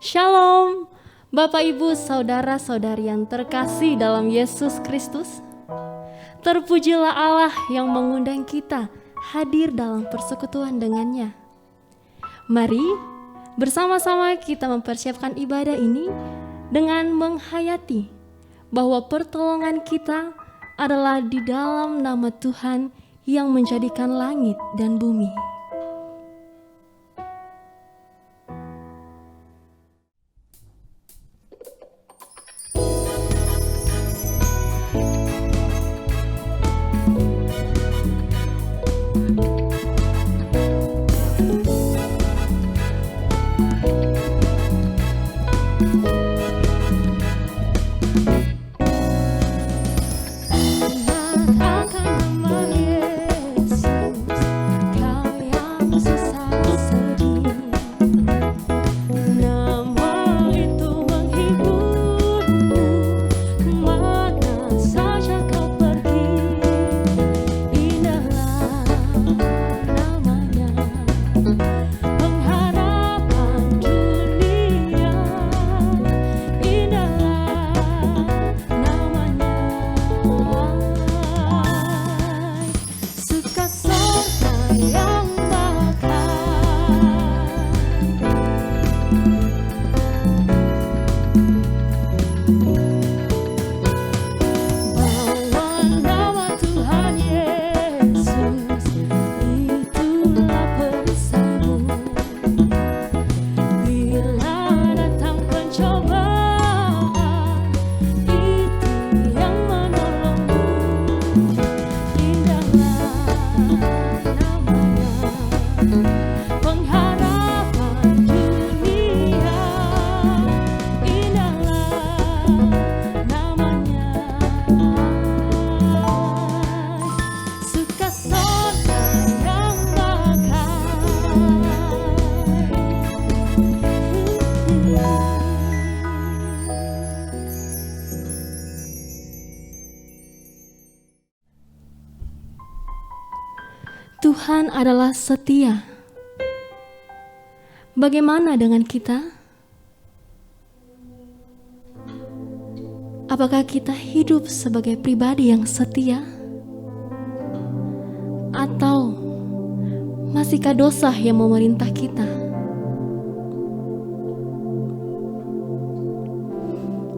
Shalom, Bapak Ibu Saudara-saudari yang terkasih dalam Yesus Kristus. Terpujilah Allah yang mengundang kita hadir dalam persekutuan dengannya. Mari bersama-sama kita mempersiapkan ibadah ini dengan menghayati bahwa pertolongan kita adalah di dalam nama Tuhan yang menjadikan langit dan bumi. Tuhan adalah setia. Bagaimana dengan kita? Apakah kita hidup sebagai pribadi yang setia? Atau masihkah dosa yang memerintah kita?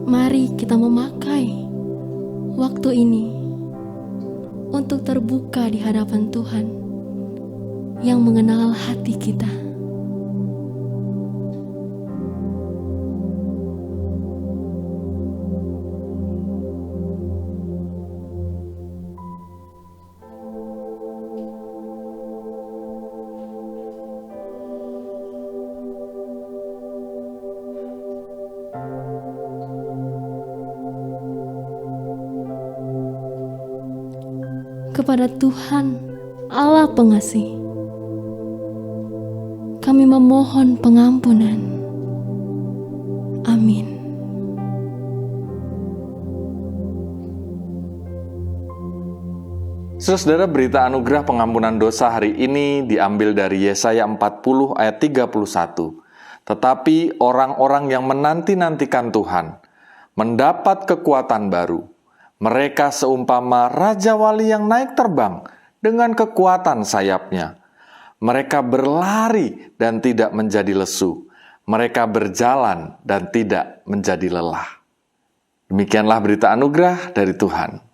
Mari kita memakai waktu ini untuk terbuka di hadapan Tuhan yang mengenal hati kita. Kepada Tuhan Allah pengasih, kami memohon pengampunan. Amin. Saudara, berita anugerah pengampunan dosa hari ini diambil dari Yesaya 40 ayat 31. Tetapi orang-orang yang menanti-nantikan Tuhan mendapat kekuatan baru. Mereka seumpama Raja Wali yang naik terbang dengan kekuatan sayapnya. Mereka berlari dan tidak menjadi lesu. Mereka berjalan dan tidak menjadi lelah. Demikianlah berita anugerah dari Tuhan.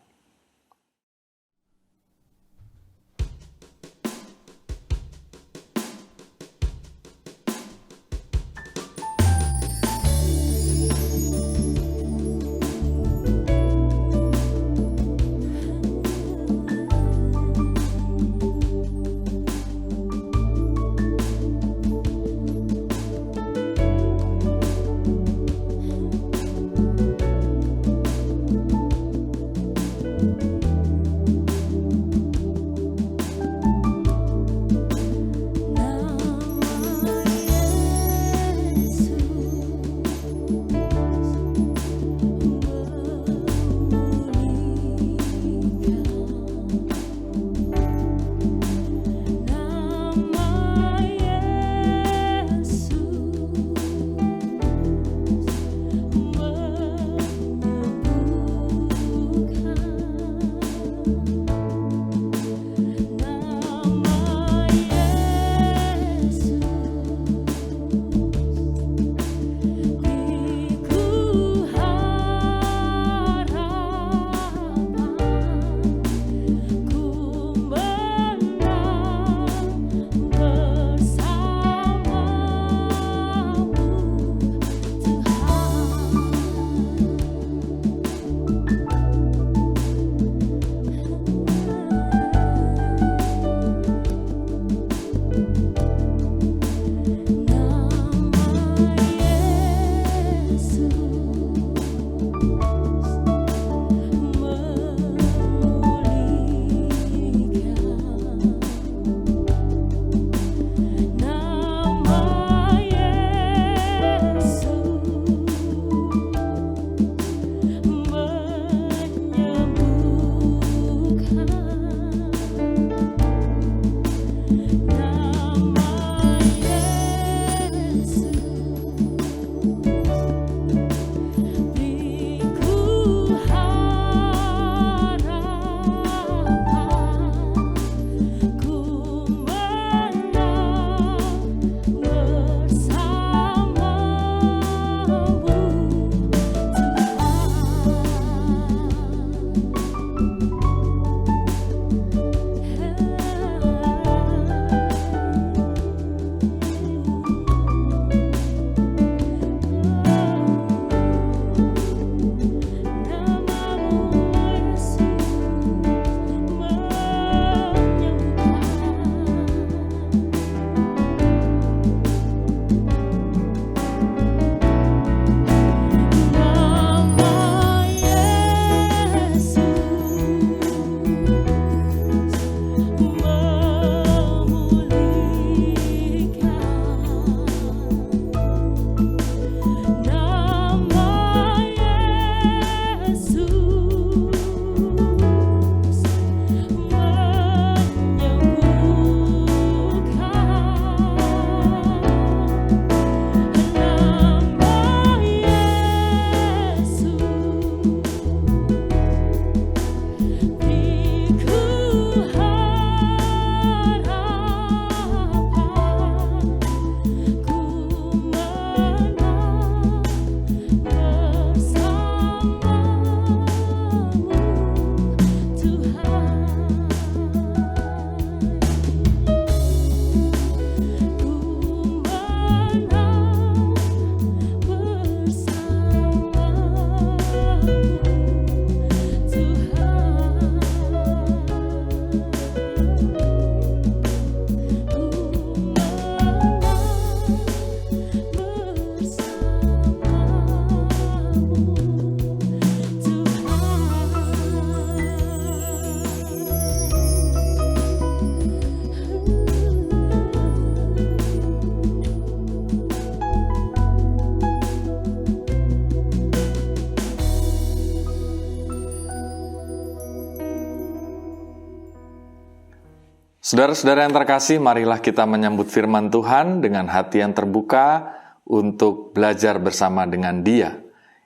Saudara-saudara yang terkasih, marilah kita menyambut firman Tuhan dengan hati yang terbuka untuk belajar bersama dengan Dia.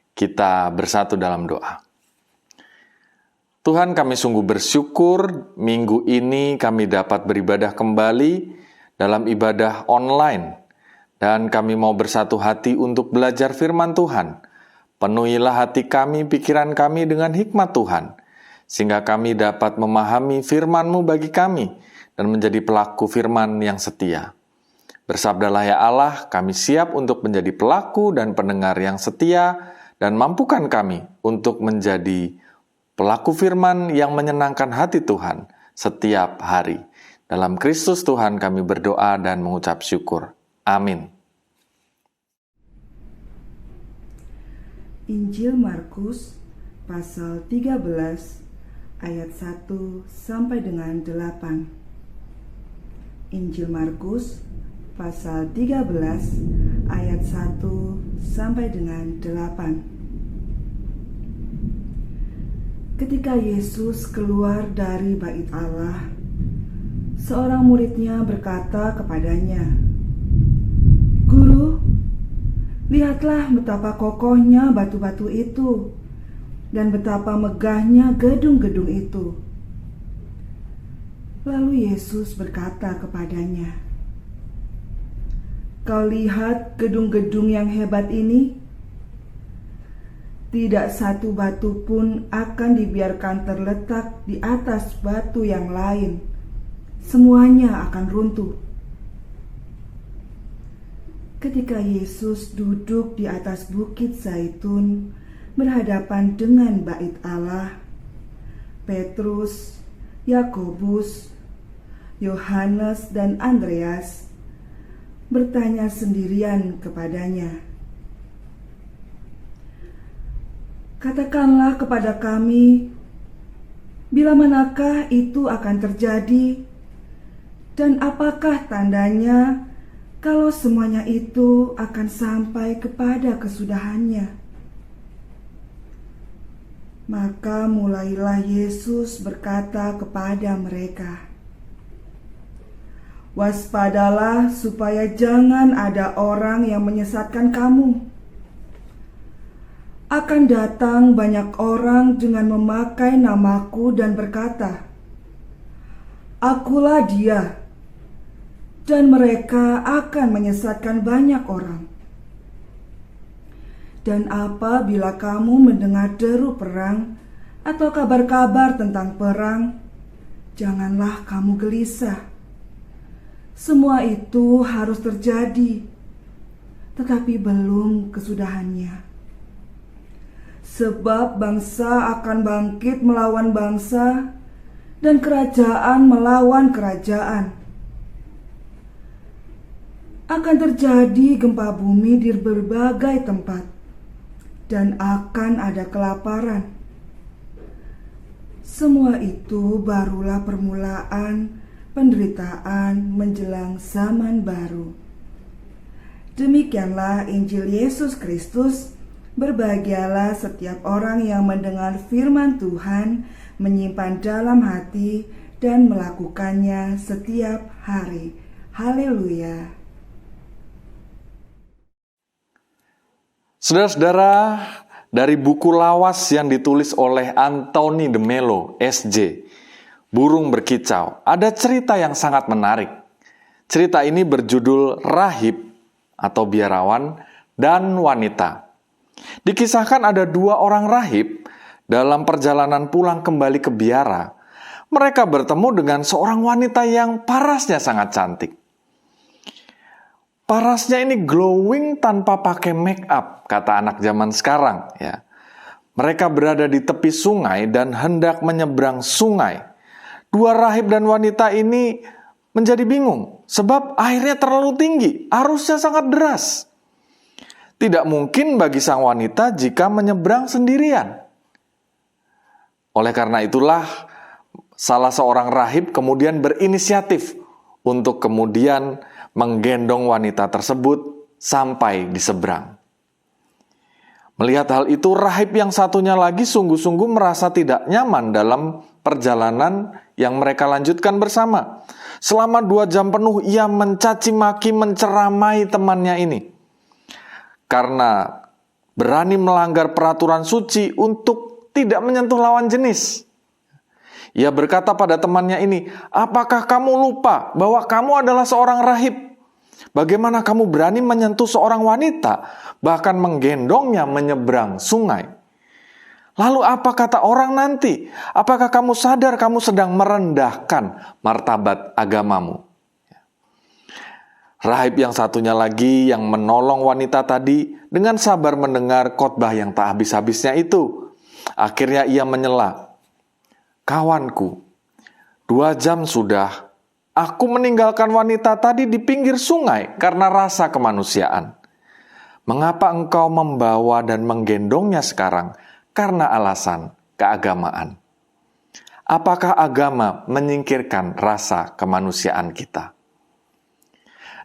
Kita bersatu dalam doa. Tuhan, kami sungguh bersyukur minggu ini kami dapat beribadah kembali dalam ibadah online. Dan kami mau bersatu hati untuk belajar firman Tuhan. Penuhilah hati kami, pikiran kami dengan hikmat Tuhan, sehingga kami dapat memahami firman-Mu bagi kami, dan menjadi pelaku firman yang setia. Bersabdalah ya Allah, kami siap untuk menjadi pelaku dan pendengar yang setia, dan mampukan kami untuk menjadi pelaku firman yang menyenangkan hati Tuhan setiap hari. Dalam Kristus Tuhan kami berdoa dan mengucap syukur. Amin. Injil Markus pasal 13 ayat 1 sampai dengan 8. Injil Markus pasal 13 ayat 1 sampai dengan 8. Ketika Yesus keluar dari bait Allah, seorang muridnya berkata kepadanya, "Guru, lihatlah betapa kokohnya batu-batu itu dan betapa megahnya gedung-gedung itu." Lalu Yesus berkata kepadanya, "Kau lihat gedung-gedung yang hebat ini? Tidak satu batu pun akan dibiarkan terletak di atas batu yang lain. Semuanya akan runtuh." Ketika Yesus duduk di atas bukit Zaitun berhadapan dengan bait Allah, Petrus, Yakobus, Yohanes dan Andreas bertanya sendirian kepadanya, "Katakanlah kepada kami, bila manakah itu akan terjadi, dan apakah tandanya kalau semuanya itu akan sampai kepada kesudahannya?" Maka mulailah Yesus berkata kepada mereka, Waspadalah supaya jangan ada orang yang menyesatkan kamu. Akan datang banyak orang dengan memakai namaku dan berkata, "Akulah dia," dan mereka akan menyesatkan banyak orang. Dan apabila kamu mendengar deru perang atau kabar-kabar tentang perang, janganlah kamu gelisah. Semua itu harus terjadi, tetapi belum kesudahannya. Sebab bangsa akan bangkit melawan bangsa, dan kerajaan melawan kerajaan. Akan terjadi gempa bumi di berbagai tempat, dan akan ada kelaparan. Semua itu barulah permulaan penderitaan menjelang zaman baru. Demikianlah Injil Yesus Kristus. Berbahagialah setiap orang yang mendengar firman Tuhan, menyimpan dalam hati, dan melakukannya setiap hari. Haleluya. Saudara-saudara, dari buku lawas yang ditulis oleh Anthony de Mello, SJ, Burung Berkicau, ada cerita yang sangat menarik. Cerita ini berjudul Rahib atau Biarawan dan Wanita. Dikisahkan ada 2 orang rahib dalam perjalanan pulang kembali ke biara. Mereka bertemu dengan seorang wanita yang parasnya sangat cantik. Parasnya ini glowing tanpa pakai make up, kata anak zaman sekarang. Ya. Mereka berada di tepi sungai dan hendak menyeberang sungai. 2 rahib dan wanita ini menjadi bingung, sebab airnya terlalu tinggi, arusnya sangat deras. Tidak mungkin bagi sang wanita jika menyeberang sendirian. Oleh karena itulah, salah seorang rahib kemudian berinisiatif untuk kemudian menggendong wanita tersebut sampai di seberang. Melihat hal itu, rahib yang satunya lagi sungguh-sungguh merasa tidak nyaman dalam perjalanan yang mereka lanjutkan bersama. Selama 2 jam penuh ia mencaci maki, menceramai temannya ini. Karena berani melanggar peraturan suci untuk tidak menyentuh lawan jenis. Ia berkata pada temannya ini, "Apakah kamu lupa bahwa kamu adalah seorang rahib? Bagaimana kamu berani menyentuh seorang wanita, bahkan menggendongnya menyeberang sungai? Lalu apa kata orang nanti? Apakah kamu sadar kamu sedang merendahkan martabat agamamu?" Rahib yang satunya lagi yang menolong wanita tadi dengan sabar mendengar khotbah yang tak habis-habisnya itu. Akhirnya ia menyela, "Kawanku, 2 jam sudah aku meninggalkan wanita tadi di pinggir sungai karena rasa kemanusiaan. Mengapa engkau membawa dan menggendongnya sekarang karena alasan keagamaan? Apakah agama menyingkirkan rasa kemanusiaan kita?"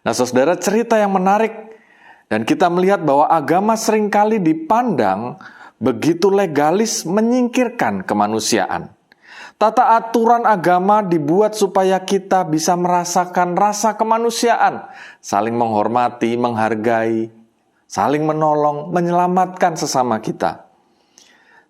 Nah, saudara, cerita yang menarik, dan kita melihat bahwa agama seringkali dipandang begitu legalis menyingkirkan kemanusiaan. Tata aturan agama dibuat supaya kita bisa merasakan rasa kemanusiaan, saling menghormati, menghargai, saling menolong, menyelamatkan sesama kita.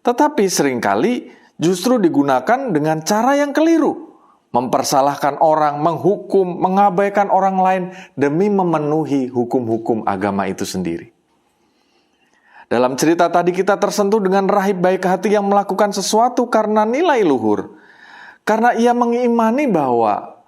Tetapi seringkali justru digunakan dengan cara yang keliru, mempersalahkan orang, menghukum, mengabaikan orang lain demi memenuhi hukum-hukum agama itu sendiri. Dalam cerita tadi kita tersentuh dengan rahib baik hati yang melakukan sesuatu karena nilai luhur. Karena ia mengimani bahwa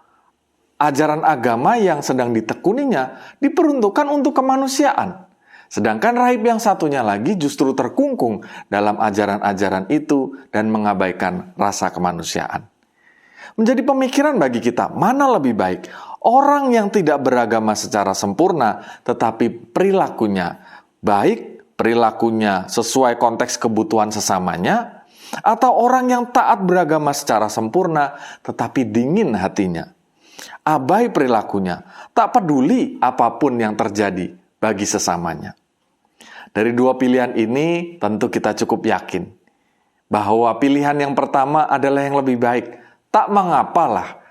ajaran agama yang sedang ditekuninya diperuntukkan untuk kemanusiaan. Sedangkan rahib yang satunya lagi justru terkungkung dalam ajaran-ajaran itu dan mengabaikan rasa kemanusiaan. Menjadi pemikiran bagi kita, mana lebih baik? Orang yang tidak beragama secara sempurna, tetapi perilakunya baik, perilakunya sesuai konteks kebutuhan sesamanya, atau orang yang taat beragama secara sempurna, tetapi dingin hatinya, abai perilakunya, tak peduli apapun yang terjadi bagi sesamanya. Dari 2 pilihan ini, tentu kita cukup yakin bahwa pilihan yang pertama adalah yang lebih baik. Tak mengapalah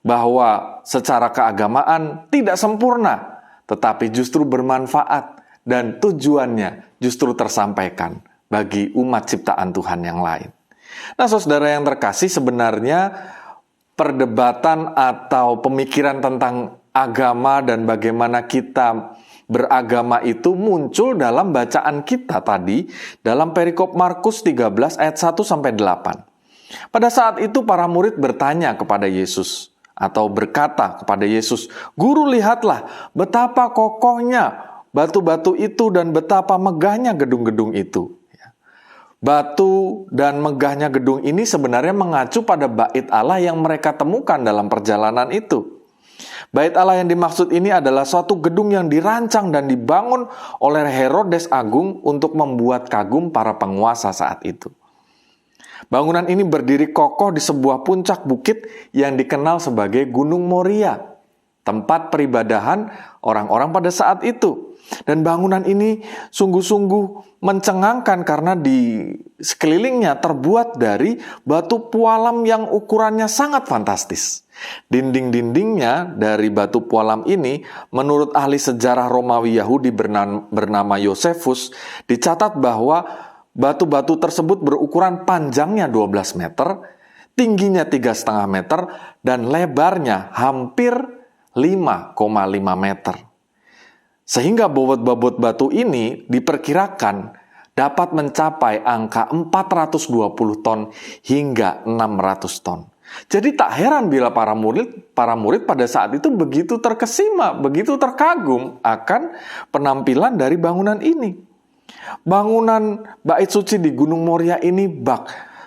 bahwa secara keagamaan tidak sempurna, tetapi justru bermanfaat dan tujuannya justru tersampaikan bagi umat ciptaan Tuhan yang lain. Nah, saudara yang terkasih, sebenarnya perdebatan atau pemikiran tentang agama dan bagaimana kita beragama itu muncul dalam bacaan kita tadi dalam perikop Markus 13 ayat 1-8. Pada saat itu para murid bertanya kepada Yesus atau berkata kepada Yesus, "Guru, lihatlah betapa kokohnya batu-batu itu dan betapa megahnya gedung-gedung itu." Batu dan megahnya gedung ini sebenarnya mengacu pada bait Allah yang mereka temukan dalam perjalanan itu. Bait Allah yang dimaksud ini adalah suatu gedung yang dirancang dan dibangun oleh Herodes Agung untuk membuat kagum para penguasa saat itu. Bangunan ini berdiri kokoh di sebuah puncak bukit yang dikenal sebagai Gunung Moria, tempat peribadahan orang-orang pada saat itu. Dan bangunan ini sungguh-sungguh mencengangkan karena di sekelilingnya terbuat dari batu pualam yang ukurannya sangat fantastis. Dinding-dindingnya dari batu pualam ini, menurut ahli sejarah Romawi Yahudi bernama Yosefus, dicatat bahwa batu-batu tersebut berukuran panjangnya 12 meter, tingginya 3,5 meter, dan lebarnya hampir 5,5 meter. Sehingga bobot-bobot batu ini diperkirakan dapat mencapai angka 420 ton hingga 600 ton. Jadi tak heran bila para murid pada saat itu begitu terkesima, begitu terkagum akan penampilan dari bangunan ini. Bangunan bait suci di Gunung Moria ini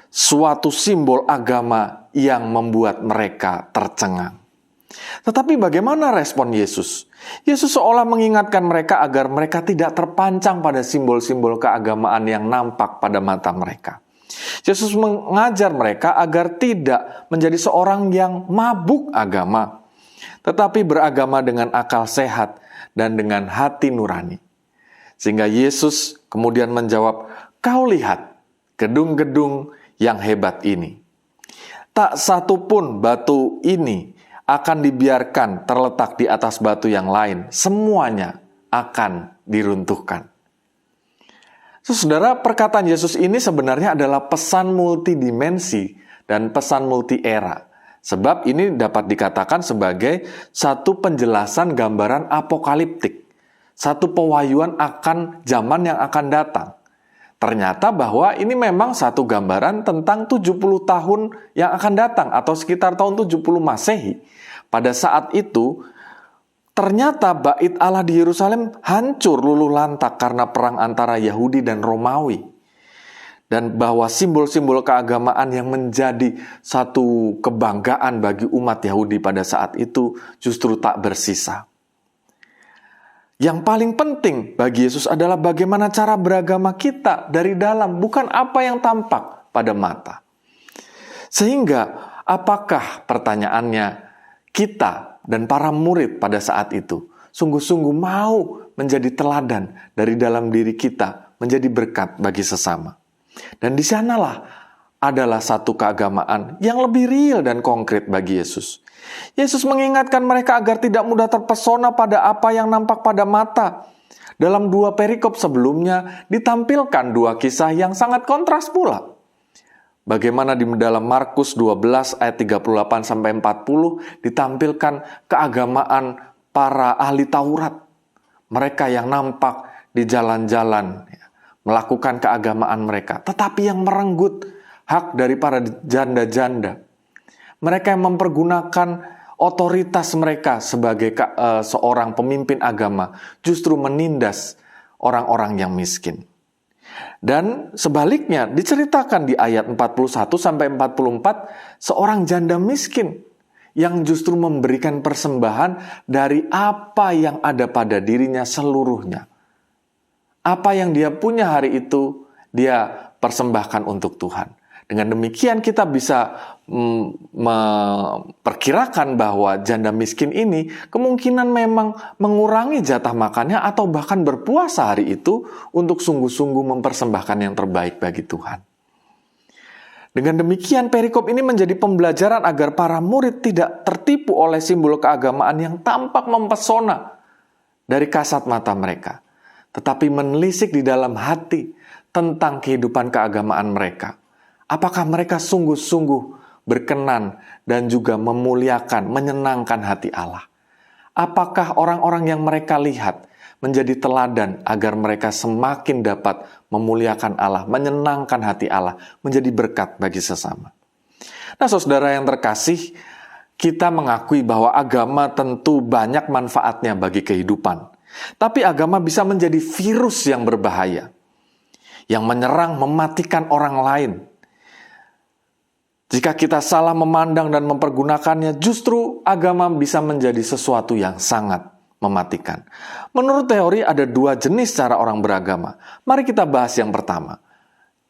suatu simbol agama yang membuat mereka tercengang. Tetapi bagaimana respon Yesus? Yesus seolah mengingatkan mereka agar mereka tidak terpancang pada simbol-simbol keagamaan yang nampak pada mata mereka. Yesus mengajar mereka agar tidak menjadi seorang yang mabuk agama, tetapi beragama dengan akal sehat dan dengan hati nurani. Sehingga Yesus kemudian menjawab, "Kau lihat gedung-gedung yang hebat ini. Tak satu pun batu ini akan dibiarkan terletak di atas batu yang lain. Semuanya akan diruntuhkan." Saudara, perkataan Yesus ini sebenarnya adalah pesan multidimensi dan pesan multi-era. Sebab ini dapat dikatakan sebagai satu penjelasan gambaran apokaliptik. Satu pewahyuan akan zaman yang akan datang. Ternyata bahwa ini memang satu gambaran tentang 70 tahun yang akan datang atau sekitar tahun 70 Masehi. Pada saat itu, ternyata bait Allah di Yerusalem hancur luluh lantak karena perang antara Yahudi dan Romawi. Dan bahwa simbol-simbol keagamaan yang menjadi satu kebanggaan bagi umat Yahudi pada saat itu justru tak bersisa. Yang paling penting bagi Yesus adalah bagaimana cara beragama kita dari dalam, bukan apa yang tampak pada mata. Sehingga apakah pertanyaannya, kita dan para murid pada saat itu sungguh-sungguh mau menjadi teladan dari dalam diri kita, menjadi berkat bagi sesama. Dan di sanalah adalah satu keagamaan yang lebih real dan konkret bagi Yesus. Yesus mengingatkan mereka agar tidak mudah terpesona pada apa yang nampak pada mata. Dalam 2 perikop sebelumnya ditampilkan 2 kisah yang sangat kontras pula. Bagaimana di dalam Markus 12 ayat 38-40 ditampilkan keagamaan para ahli Taurat. Mereka yang nampak di jalan-jalan melakukan keagamaan mereka, tetapi yang merenggut hak dari para janda-janda. Mereka yang mempergunakan otoritas mereka sebagai seorang pemimpin agama justru menindas orang-orang yang miskin. Dan sebaliknya diceritakan di ayat 41-44 seorang janda miskin yang justru memberikan persembahan dari apa yang ada pada dirinya seluruhnya. Apa yang dia punya hari itu dia persembahkan untuk Tuhan. Dengan demikian kita bisa memperkirakan bahwa janda miskin ini kemungkinan memang mengurangi jatah makannya atau bahkan berpuasa hari itu untuk sungguh-sungguh mempersembahkan yang terbaik bagi Tuhan. Dengan demikian, perikop ini menjadi pembelajaran agar para murid tidak tertipu oleh simbol keagamaan yang tampak mempesona dari kasat mata mereka, tetapi menelisik di dalam hati tentang kehidupan keagamaan mereka. Apakah mereka sungguh-sungguh berkenan dan juga memuliakan, menyenangkan hati Allah? Apakah orang-orang yang mereka lihat menjadi teladan agar mereka semakin dapat memuliakan Allah, menyenangkan hati Allah, menjadi berkat bagi sesama? Nah, saudara yang terkasih, kita mengakui bahwa agama tentu banyak manfaatnya bagi kehidupan. Tapi agama bisa menjadi virus yang berbahaya, yang menyerang, mematikan orang lain. Jika kita salah memandang dan mempergunakannya, justru agama bisa menjadi sesuatu yang sangat mematikan. Menurut teori ada dua jenis cara orang beragama. Mari kita bahas yang pertama.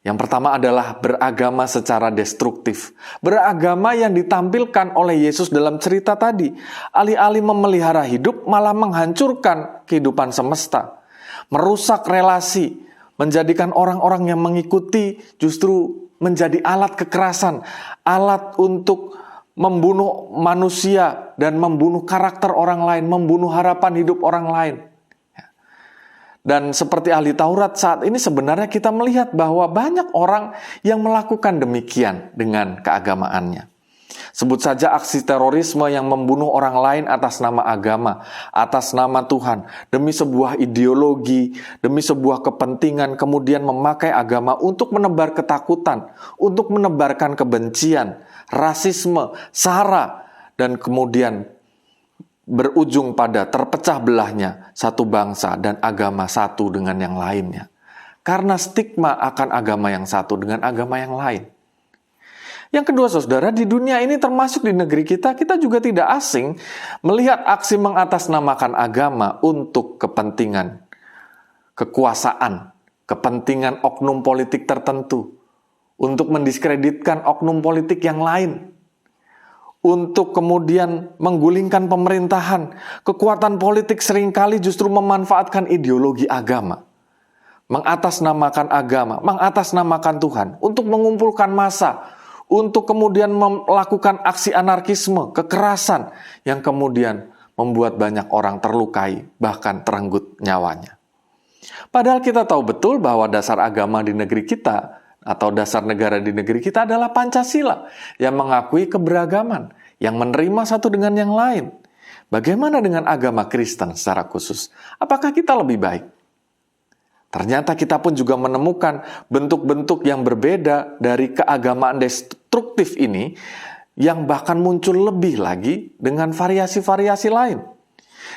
Yang pertama adalah beragama secara destruktif. Beragama yang ditampilkan oleh Yesus dalam cerita tadi. Alih-alih memelihara hidup, malah menghancurkan kehidupan semesta. Merusak relasi, menjadikan orang-orang yang mengikuti justru menjadi alat kekerasan, alat untuk membunuh manusia dan membunuh karakter orang lain, membunuh harapan hidup orang lain. Dan seperti ahli Taurat saat ini sebenarnya kita melihat bahwa banyak orang yang melakukan demikian dengan keagamaannya. Sebut saja aksi terorisme yang membunuh orang lain atas nama agama, atas nama Tuhan, demi sebuah ideologi, demi sebuah kepentingan, kemudian memakai agama untuk menebar ketakutan, untuk menebarkan kebencian, rasisme, sara, dan kemudian berujung pada terpecah belahnya satu bangsa dan agama satu dengan yang lainnya. Karena stigma akan agama yang satu dengan agama yang lain. Yang kedua, saudara, di dunia ini termasuk di negeri kita juga tidak asing melihat aksi mengatasnamakan agama untuk kepentingan kekuasaan, kepentingan oknum politik tertentu, untuk mendiskreditkan oknum politik yang lain, untuk kemudian menggulingkan pemerintahan. Kekuatan politik seringkali justru memanfaatkan ideologi agama, mengatasnamakan agama, mengatasnamakan Tuhan, untuk mengumpulkan massa, untuk kemudian melakukan aksi anarkisme, kekerasan, yang kemudian membuat banyak orang terlukai, bahkan terenggut nyawanya. Padahal kita tahu betul bahwa dasar agama di negeri kita, atau dasar negara di negeri kita adalah Pancasila, yang mengakui keberagaman, yang menerima satu dengan yang lain. Bagaimana dengan agama Kristen secara khusus? Apakah kita lebih baik? Ternyata kita pun juga menemukan bentuk-bentuk yang berbeda dari keagamaan destruktif ini, yang bahkan muncul lebih lagi dengan variasi-variasi lain.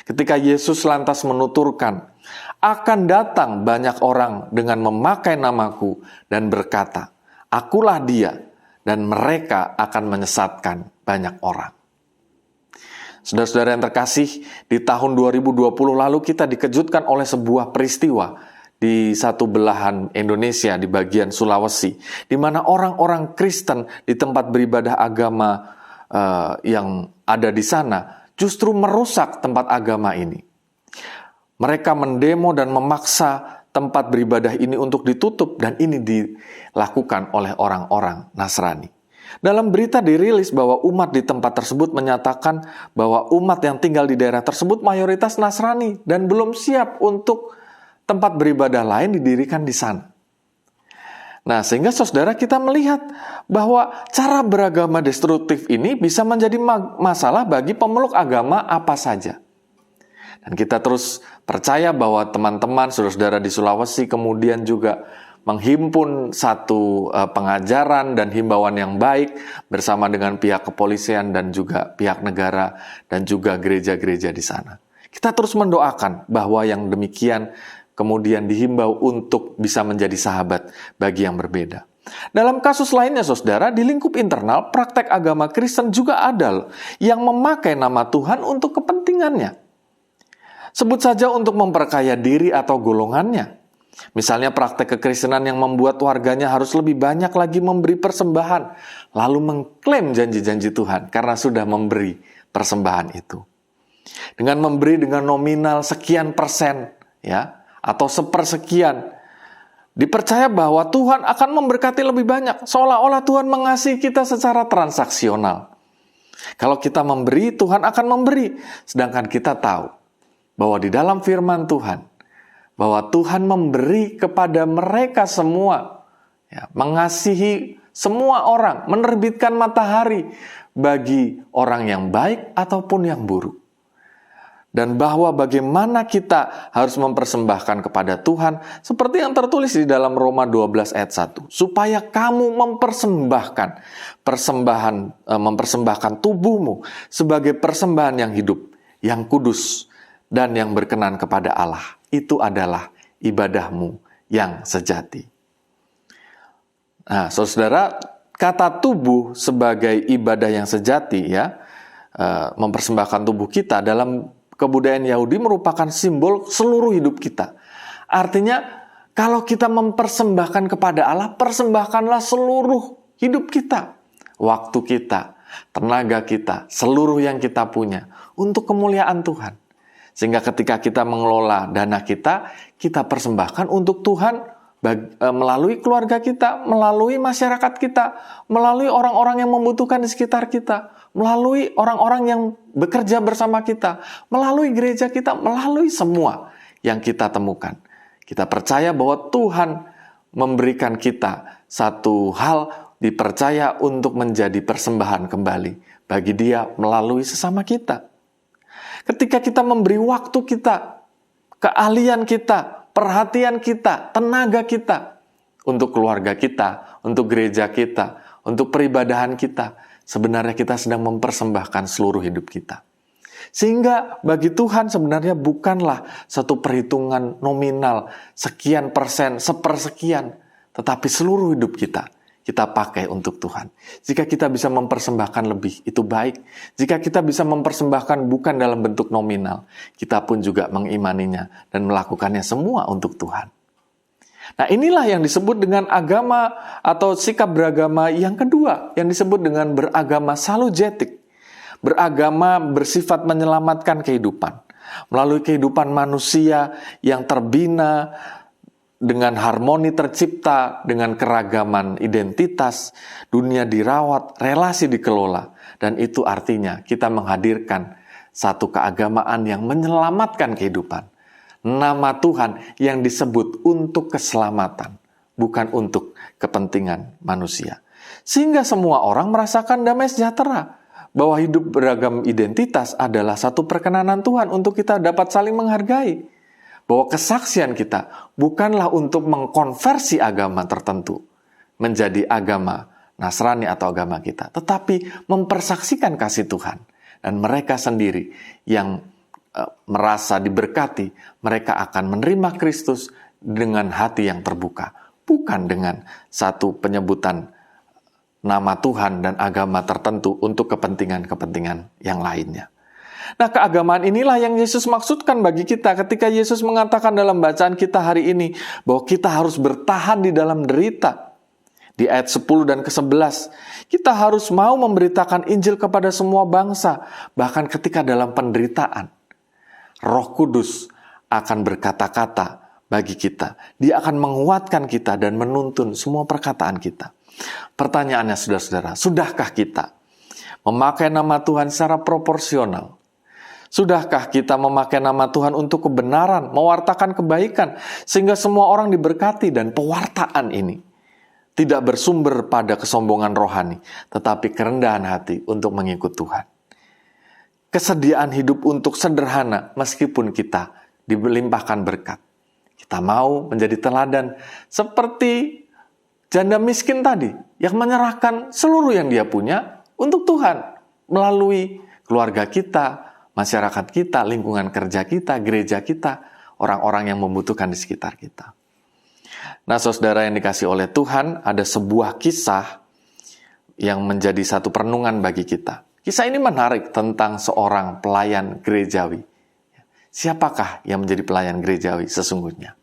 Ketika Yesus lantas menuturkan, akan datang banyak orang dengan memakai namaku dan berkata, akulah dia, dan mereka akan menyesatkan banyak orang. Saudara-saudara yang terkasih, di tahun 2020 lalu kita dikejutkan oleh sebuah peristiwa di satu belahan Indonesia, di bagian Sulawesi, di mana orang-orang Kristen di tempat beribadah agama yang ada di sana justru merusak tempat agama ini. Mereka mendemo dan memaksa tempat beribadah ini untuk ditutup, dan ini dilakukan oleh orang-orang Nasrani. Dalam berita dirilis bahwa umat di tempat tersebut menyatakan bahwa umat yang tinggal di daerah tersebut mayoritas Nasrani dan belum siap untuk tempat beribadah lain didirikan di sana. Nah, sehingga saudara kita melihat bahwa cara beragama destruktif ini bisa menjadi masalah bagi pemeluk agama apa saja. Dan kita terus percaya bahwa teman-teman, saudara-saudara di Sulawesi kemudian juga menghimpun satu pengajaran dan himbauan yang baik bersama dengan pihak kepolisian dan juga pihak negara dan juga gereja-gereja di sana. Kita terus mendoakan bahwa yang demikian kemudian dihimbau untuk bisa menjadi sahabat bagi yang berbeda. Dalam kasus lainnya, saudara, di lingkup internal, praktek agama Kristen juga ada yang memakai nama Tuhan untuk kepentingannya. Sebut saja untuk memperkaya diri atau golongannya. Misalnya praktek kekristenan yang membuat warganya harus lebih banyak lagi memberi persembahan, lalu mengklaim janji-janji Tuhan karena sudah memberi persembahan itu. Dengan memberi dengan nominal sekian persen, ya, atau sepersekian, Dipercaya bahwa Tuhan akan memberkati lebih banyak, seolah-olah Tuhan mengasihi kita secara transaksional. Kalau kita memberi, Tuhan akan memberi. Sedangkan kita tahu bahwa di dalam firman Tuhan, bahwa Tuhan memberi kepada mereka semua, mengasihi semua orang, menerbitkan matahari bagi orang yang baik ataupun yang buruk. Dan bahwa bagaimana kita harus mempersembahkan kepada Tuhan, seperti yang tertulis di dalam Roma 12 ayat 1. Supaya kamu mempersembahkan tubuhmu sebagai persembahan yang hidup, yang kudus, dan yang berkenan kepada Allah. Itu adalah ibadahmu yang sejati. Nah, saudara, kata tubuh sebagai ibadah yang sejati, mempersembahkan tubuh kita dalam kebudayaan Yahudi merupakan simbol seluruh hidup kita. Artinya, kalau kita mempersembahkan kepada Allah, persembahkanlah seluruh hidup kita. Waktu kita, tenaga kita, seluruh yang kita punya untuk kemuliaan Tuhan. Sehingga ketika kita mengelola dana kita, kita persembahkan untuk Tuhan melalui keluarga kita, melalui masyarakat kita, melalui orang-orang yang membutuhkan di sekitar kita, melalui orang-orang yang bekerja bersama kita, melalui gereja kita, melalui semua yang kita temukan. Kita percaya bahwa Tuhan memberikan kita satu hal, dipercaya untuk menjadi persembahan kembali bagi Dia melalui sesama kita. Ketika kita memberi waktu kita, keahlian kita, perhatian kita, tenaga kita untuk keluarga kita, untuk gereja kita, untuk peribadahan kita, sebenarnya kita sedang mempersembahkan seluruh hidup kita. Sehingga bagi Tuhan sebenarnya bukanlah satu perhitungan nominal sekian persen, sepersekian, tetapi seluruh hidup kita pakai untuk Tuhan. Jika kita bisa mempersembahkan lebih, itu baik. Jika kita bisa mempersembahkan bukan dalam bentuk nominal, kita pun juga mengimaninya dan melakukannya semua untuk Tuhan. Nah, inilah yang disebut dengan agama atau sikap beragama yang kedua, yang disebut dengan beragama salujetik. Beragama bersifat menyelamatkan kehidupan. Melalui kehidupan manusia yang terbina, dengan harmoni tercipta, dengan keragaman identitas, dunia dirawat, relasi dikelola. Dan itu artinya kita menghadirkan satu keagamaan yang menyelamatkan kehidupan. Nama Tuhan yang disebut untuk keselamatan, bukan untuk kepentingan manusia. Sehingga semua orang merasakan damai sejahtera, bahwa hidup beragam identitas adalah satu perkenanan Tuhan untuk kita dapat saling menghargai. Bahwa kesaksian kita bukanlah untuk mengkonversi agama tertentu menjadi agama Nasrani atau agama kita, tetapi mempersaksikan kasih Tuhan. Dan mereka sendiri yang merasa diberkati, mereka akan menerima Kristus dengan hati yang terbuka, bukan dengan satu penyebutan nama Tuhan dan agama tertentu untuk kepentingan-kepentingan yang lainnya. Nah, keagamaan inilah yang Yesus maksudkan bagi kita ketika Yesus mengatakan dalam bacaan kita hari ini bahwa kita harus bertahan di dalam derita. Di ayat 10 dan ke-11, kita harus mau memberitakan Injil kepada semua bangsa, bahkan ketika dalam penderitaan. Roh Kudus akan berkata-kata bagi kita. Dia akan menguatkan kita dan menuntun semua perkataan kita. Pertanyaannya, saudara-saudara, sudahkah kita memakai nama Tuhan secara proporsional? Sudahkah kita memakai nama Tuhan untuk kebenaran, mewartakan kebaikan, sehingga semua orang diberkati dan pewartaan ini tidak bersumber pada kesombongan rohani, tetapi kerendahan hati untuk mengikut Tuhan. Kesediaan hidup untuk sederhana meskipun kita dilimpahkan berkat. Kita mau menjadi teladan seperti janda miskin tadi yang menyerahkan seluruh yang dia punya untuk Tuhan melalui keluarga kita, masyarakat kita, lingkungan kerja kita, gereja kita, orang-orang yang membutuhkan di sekitar kita. Nah, saudara yang dikasih oleh Tuhan, ada sebuah kisah yang menjadi satu perenungan bagi kita. Kisah ini menarik tentang seorang pelayan gerejawi. Siapakah yang menjadi pelayan gerejawi sesungguhnya?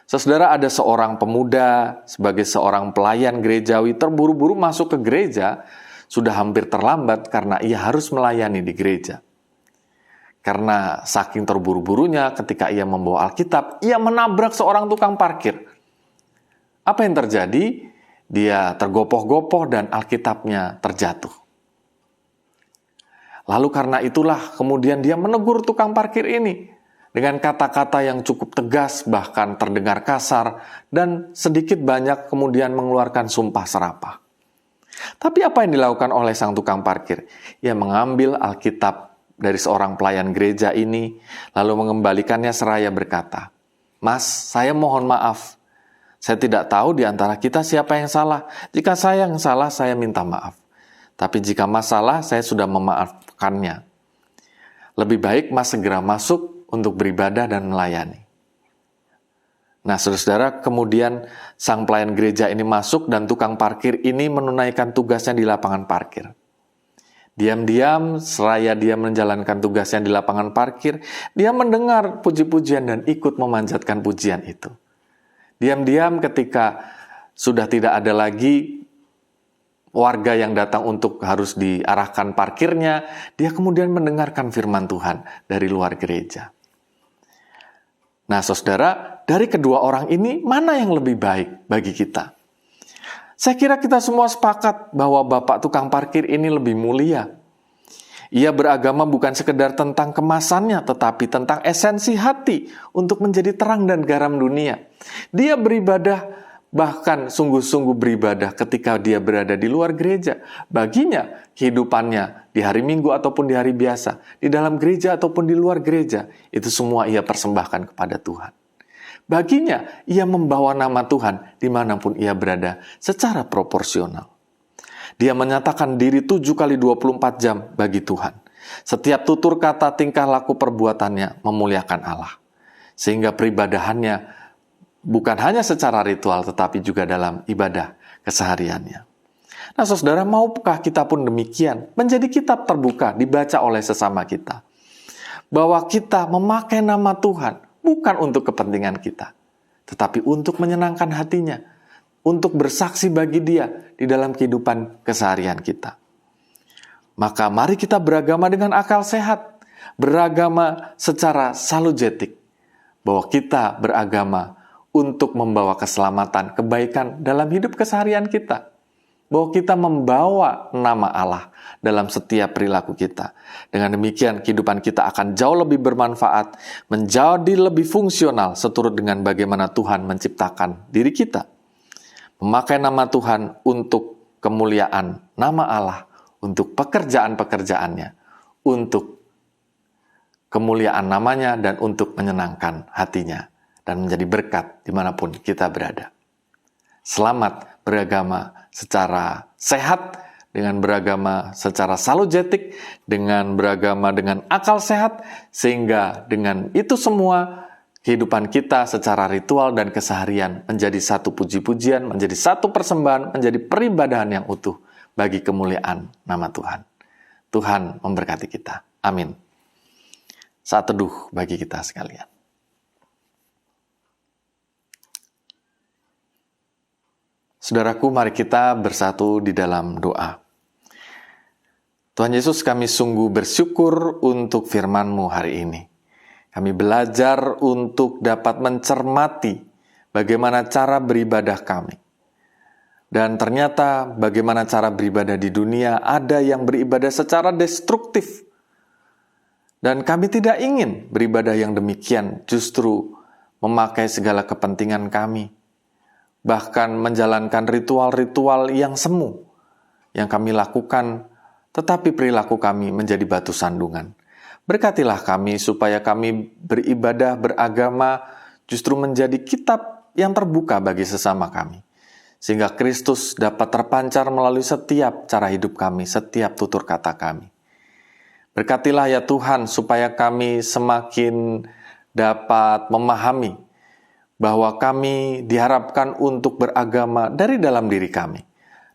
Saudara, ada seorang pemuda sebagai seorang pelayan gerejawi terburu-buru masuk ke gereja, sudah hampir terlambat karena ia harus melayani di gereja. Karena saking terburu-burunya ketika ia membawa Alkitab, ia menabrak seorang tukang parkir. Apa yang terjadi? Dia tergopoh-gopoh dan Alkitabnya terjatuh. Lalu karena itulah kemudian dia menegur tukang parkir ini dengan kata-kata yang cukup tegas, bahkan terdengar kasar, dan sedikit banyak kemudian mengeluarkan sumpah serapah. Tapi apa yang dilakukan oleh sang tukang parkir? Ia mengambil Alkitab dari seorang pelayan gereja ini, lalu mengembalikannya seraya berkata, "Mas, saya mohon maaf. Saya tidak tahu di antara kita siapa yang salah. Jika saya yang salah, saya minta maaf. Tapi jika Mas salah, saya sudah memaafkannya. Lebih baik Mas segera masuk untuk beribadah dan melayani." Nah, saudara-saudara, kemudian sang pelayan gereja ini masuk dan tukang parkir ini menunaikan tugasnya di lapangan parkir. Diam-diam, seraya dia menjalankan tugasnya di lapangan parkir, dia mendengar puji-pujian dan ikut memanjatkan pujian itu. Diam-diam ketika sudah tidak ada lagi warga yang datang untuk harus diarahkan parkirnya, dia kemudian mendengarkan firman Tuhan dari luar gereja. Nah, saudara, dari kedua orang ini, mana yang lebih baik bagi kita? Saya kira kita semua sepakat bahwa Bapak tukang parkir ini lebih mulia. Ia beragama bukan sekedar tentang kemasannya, tetapi tentang esensi hati untuk menjadi terang dan garam dunia. Dia beribadah, bahkan sungguh-sungguh beribadah ketika dia berada di luar gereja. Baginya, kehidupannya di hari Minggu ataupun di hari biasa, di dalam gereja ataupun di luar gereja, itu semua ia persembahkan kepada Tuhan. Baginya, ia membawa nama Tuhan dimanapun ia berada secara proporsional. Dia menyatakan diri 7 kali 24 jam bagi Tuhan. Setiap tutur kata, tingkah laku, perbuatannya memuliakan Allah. Sehingga peribadahannya bukan hanya secara ritual, tetapi juga dalam ibadah kesehariannya. Nah, saudara, maukah kita pun demikian? Menjadi kitab terbuka, dibaca oleh sesama kita. Bahwa kita memakai nama Tuhan, bukan untuk kepentingan kita, tetapi untuk menyenangkan hatinya, untuk bersaksi bagi Dia di dalam kehidupan keseharian kita. Maka mari kita beragama dengan akal sehat, beragama secara salujetik, bahwa kita beragama untuk membawa keselamatan, kebaikan dalam hidup keseharian kita. Bahwa kita membawa nama Allah dalam setiap perilaku kita. Dengan demikian, kehidupan kita akan jauh lebih bermanfaat, menjadi lebih fungsional seturut dengan bagaimana Tuhan menciptakan diri kita. Memakai nama Tuhan untuk kemuliaan nama Allah, untuk pekerjaan-pekerjaannya, untuk kemuliaan namanya, dan untuk menyenangkan hatinya, dan menjadi berkat dimanapun kita berada. Selamat beragama secara sehat, dengan beragama secara salujetik, dengan beragama dengan akal sehat, sehingga dengan itu semua kehidupan kita secara ritual dan keseharian menjadi satu puji-pujian, menjadi satu persembahan, menjadi peribadahan yang utuh bagi kemuliaan nama Tuhan. Tuhan memberkati kita. Amin. Saat teduh bagi kita sekalian. Saudaraku, mari kita bersatu di dalam doa. Tuhan Yesus, kami sungguh bersyukur untuk firman-Mu hari ini. Kami belajar untuk dapat mencermati bagaimana cara beribadah kami. Dan ternyata bagaimana cara beribadah di dunia, ada yang beribadah secara destruktif. Dan kami tidak ingin beribadah yang demikian, justru memakai segala kepentingan kami. Bahkan menjalankan ritual-ritual yang semu yang kami lakukan, tetapi perilaku kami menjadi batu sandungan. Berkatilah kami supaya kami beribadah, beragama, justru menjadi kitab yang terbuka bagi sesama kami. Sehingga Kristus dapat terpancar melalui setiap cara hidup kami, setiap tutur kata kami. Berkatilah ya Tuhan supaya kami semakin dapat memahami bahwa kami diharapkan untuk beragama dari dalam diri kami,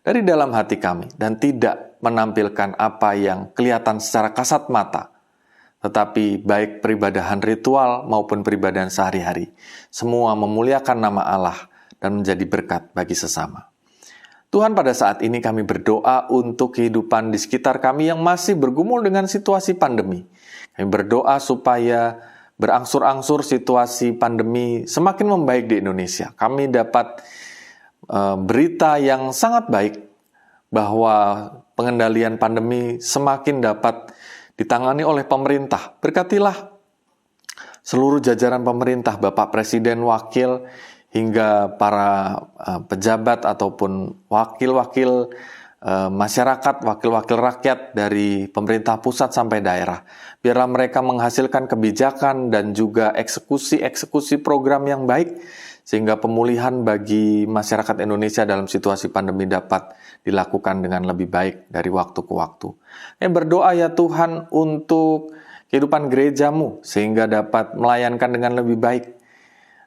dari dalam hati kami, dan tidak menampilkan apa yang kelihatan secara kasat mata, tetapi baik peribadahan ritual maupun peribadahan sehari-hari, semua memuliakan nama Allah dan menjadi berkat bagi sesama. Tuhan, pada saat ini kami berdoa untuk kehidupan di sekitar kami yang masih bergumul dengan situasi pandemi. Kami berdoa supaya berangsur-angsur situasi pandemi semakin membaik di Indonesia. Kami dapat berita yang sangat baik bahwa pengendalian pandemi semakin dapat ditangani oleh pemerintah. Berkatilah seluruh jajaran pemerintah, Bapak Presiden, Wakil, hingga para pejabat ataupun wakil-wakil masyarakat, wakil-wakil rakyat dari pemerintah pusat sampai daerah. Biarlah mereka menghasilkan kebijakan dan juga eksekusi program yang baik, sehingga pemulihan bagi masyarakat Indonesia dalam situasi pandemi dapat dilakukan dengan lebih baik dari waktu ke waktu. Berdoa ya Tuhan untuk kehidupan gerejamu, sehingga dapat melayankan dengan lebih baik.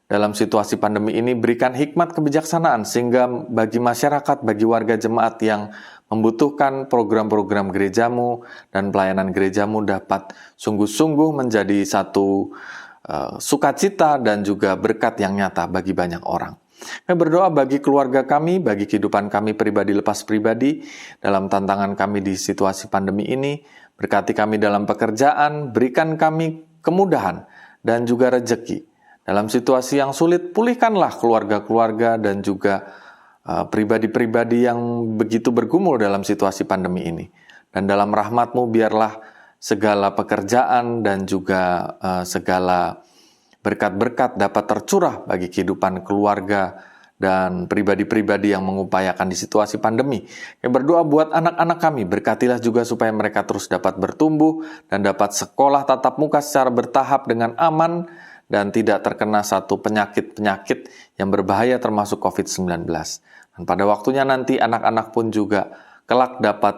Dalam situasi pandemi ini, berikan hikmat kebijaksanaan sehingga bagi masyarakat, bagi warga jemaat yang membutuhkan program-program gerejamu dan pelayanan gerejamu dapat sungguh-sungguh menjadi satu sukacita dan juga berkat yang nyata bagi banyak orang. Kami berdoa bagi keluarga kami, bagi kehidupan kami pribadi lepas pribadi, dalam tantangan kami di situasi pandemi ini. Berkati kami dalam pekerjaan, berikan kami kemudahan dan juga rejeki. Dalam situasi yang sulit, pulihkanlah keluarga-keluarga dan juga pribadi-pribadi yang begitu bergumul dalam situasi pandemi ini. Dan dalam rahmat-Mu biarlah segala pekerjaan dan juga segala berkat-berkat dapat tercurah bagi kehidupan keluarga dan pribadi-pribadi yang mengupayakan di situasi pandemi. Kami berdoa buat anak-anak kami, berkatilah juga supaya mereka terus dapat bertumbuh dan dapat sekolah tatap muka secara bertahap dengan aman dan tidak terkena satu penyakit-penyakit yang berbahaya termasuk COVID-19. Dan pada waktunya nanti anak-anak pun juga kelak dapat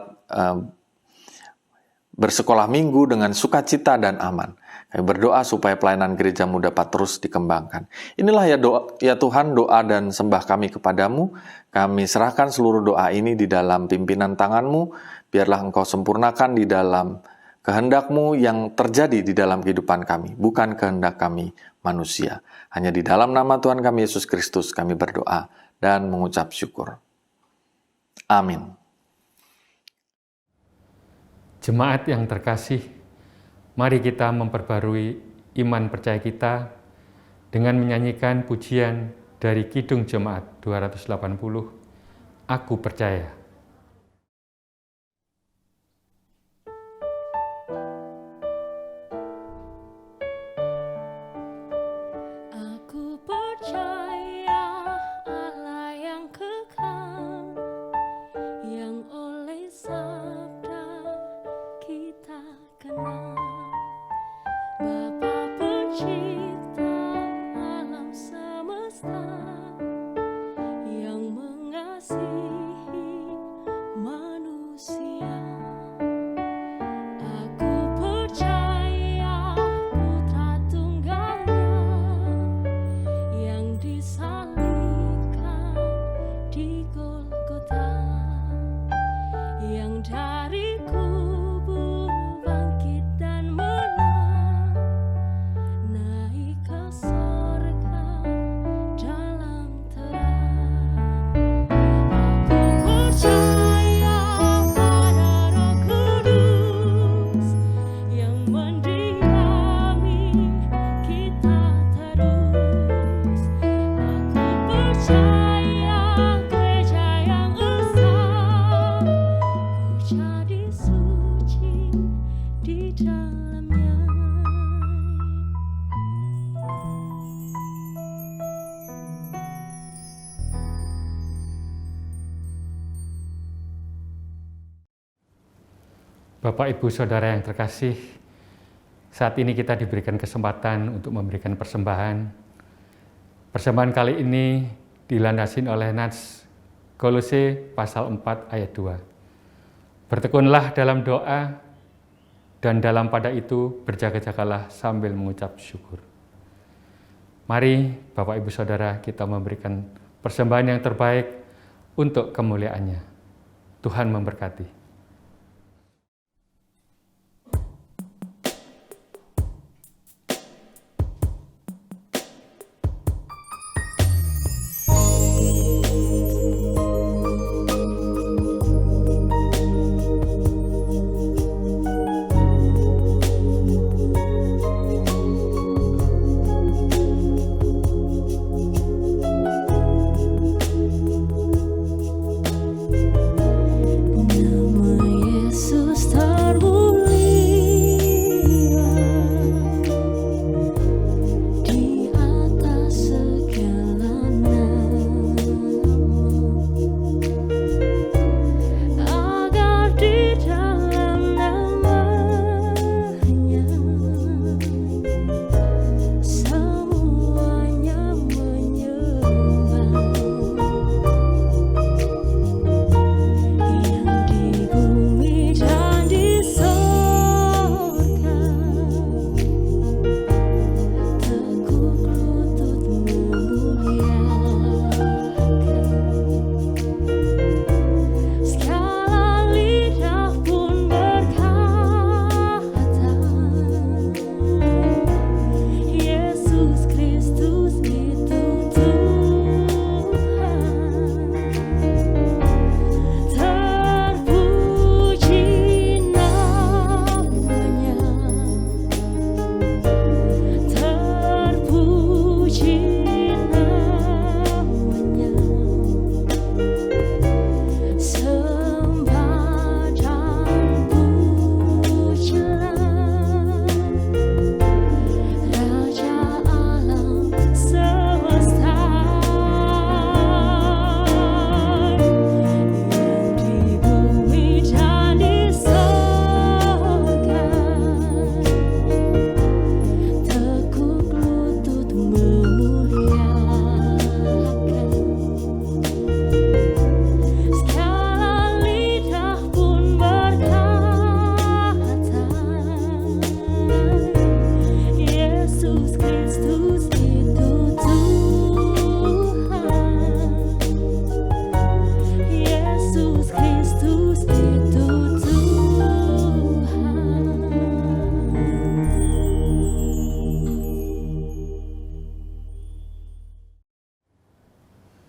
bersekolah minggu dengan sukacita dan aman. Kami berdoa supaya pelayanan gerejamu dapat terus dikembangkan. Inilah ya Tuhan doa dan sembah kami kepadamu. Kami serahkan seluruh doa ini di dalam pimpinan tangan-Mu. Biarlah Engkau sempurnakan di dalam kehendak-Mu yang terjadi di dalam kehidupan kami, bukan kehendak kami manusia. Hanya di dalam nama Tuhan kami Yesus Kristus kami berdoa dan mengucap syukur. Amin. Jemaat yang terkasih, mari kita memperbarui iman percaya kita dengan menyanyikan pujian dari Kidung Jemaat 280, Aku Percaya. Aku percaya Allah yang kekal, yang oleh sabda kita kenal. Bapa pencipta alam semesta, yang mengasihi manusia. Aku percaya Putra Tunggalnya yang disalibkan di Golgota, yang dari kubur bangkit dan menang, naik ke sorga dalam terang. Aku percaya pada Roh Kudus yang mendiami kita terus. Aku percaya gereja yang esa, ku jadi suci di dalamnya. Bapak, Ibu, Saudara yang terkasih, saat ini kita diberikan kesempatan untuk memberikan persembahan. Persembahan kali ini dilandasin oleh Nats Kolose pasal 4 ayat 2. Bertekunlah dalam doa dan dalam pada itu berjaga-jagalah sambil mengucap syukur. Mari Bapak, Ibu, Saudara, kita memberikan persembahan yang terbaik untuk kemuliaannya. Tuhan memberkati.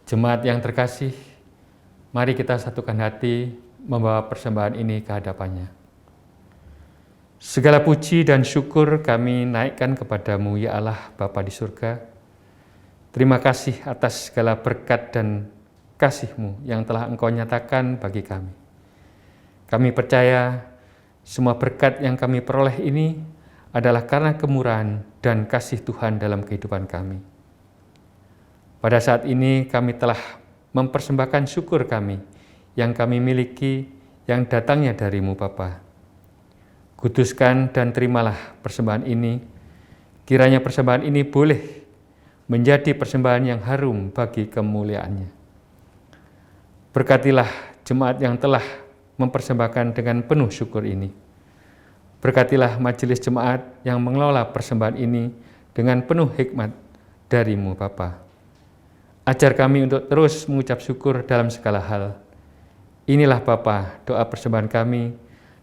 Jemaat yang terkasih, mari kita satukan hati membawa persembahan ini ke hadapannya. Segala puji dan syukur kami naikkan kepadamu, ya Allah Bapa di surga. Terima kasih atas segala berkat dan kasih-Mu yang telah Engkau nyatakan bagi kami. Kami percaya semua berkat yang kami peroleh ini adalah karena kemurahan dan kasih Tuhan dalam kehidupan kami. Pada saat ini kami telah mempersembahkan syukur kami yang kami miliki yang datangnya dari-Mu Bapa. Kuduskan dan terimalah persembahan ini. Kiranya persembahan ini boleh menjadi persembahan yang harum bagi kemuliaan-Nya. Berkatilah jemaat yang telah mempersembahkan dengan penuh syukur ini. Berkatilah majelis jemaat yang mengelola persembahan ini dengan penuh hikmat dari-Mu Bapa. Ajar kami untuk terus mengucap syukur dalam segala hal. Inilah Bapa doa persembahan kami.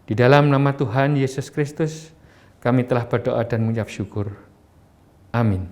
Di dalam nama Tuhan Yesus Kristus, kami telah berdoa dan mengucap syukur. Amin.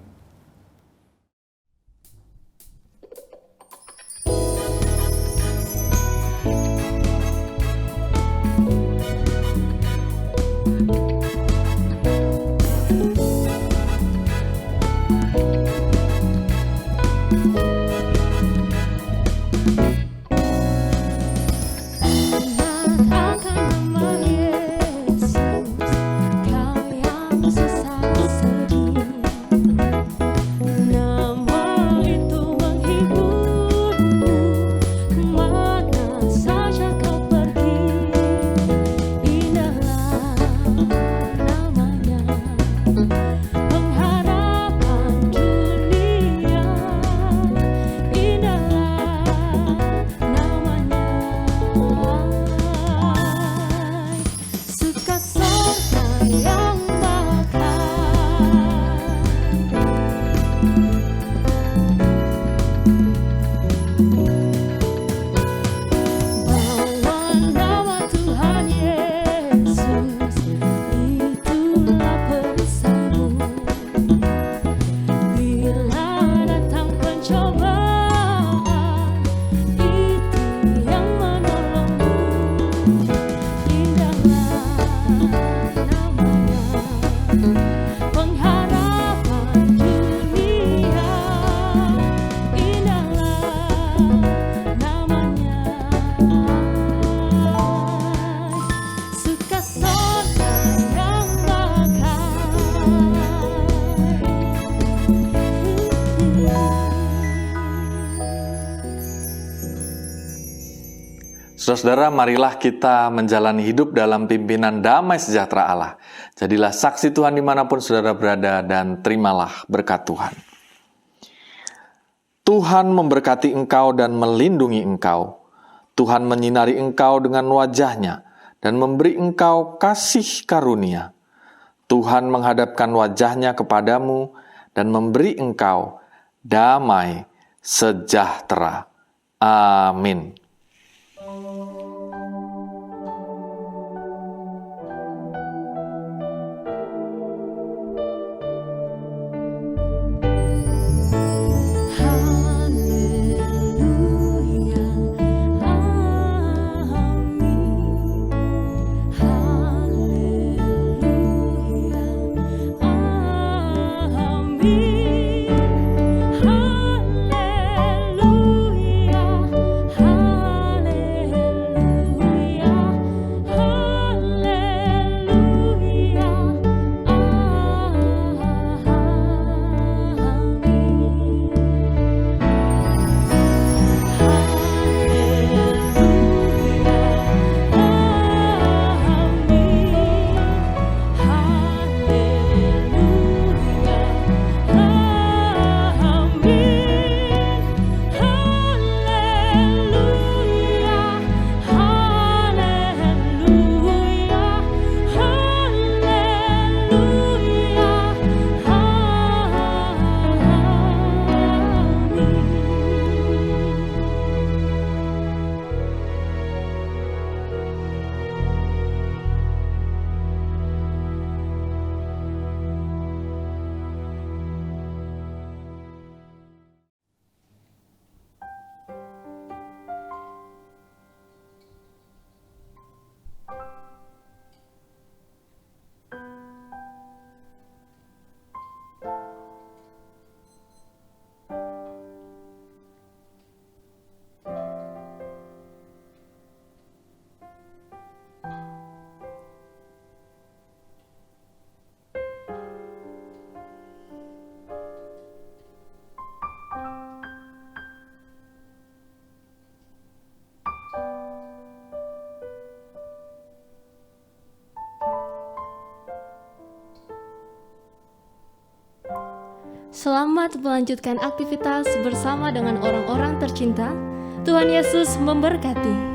Saudara-saudara, marilah kita menjalani hidup dalam pimpinan damai sejahtera Allah. Jadilah saksi Tuhan dimanapun saudara berada dan terimalah berkat Tuhan. Tuhan memberkati engkau dan melindungi engkau. Tuhan menyinari engkau dengan wajah-Nya dan memberi engkau kasih karunia. Tuhan menghadapkan wajah-Nya kepadamu dan memberi engkau damai sejahtera. Amin. Selamat melanjutkan aktivitas bersama dengan orang-orang tercinta. Tuhan Yesus memberkati.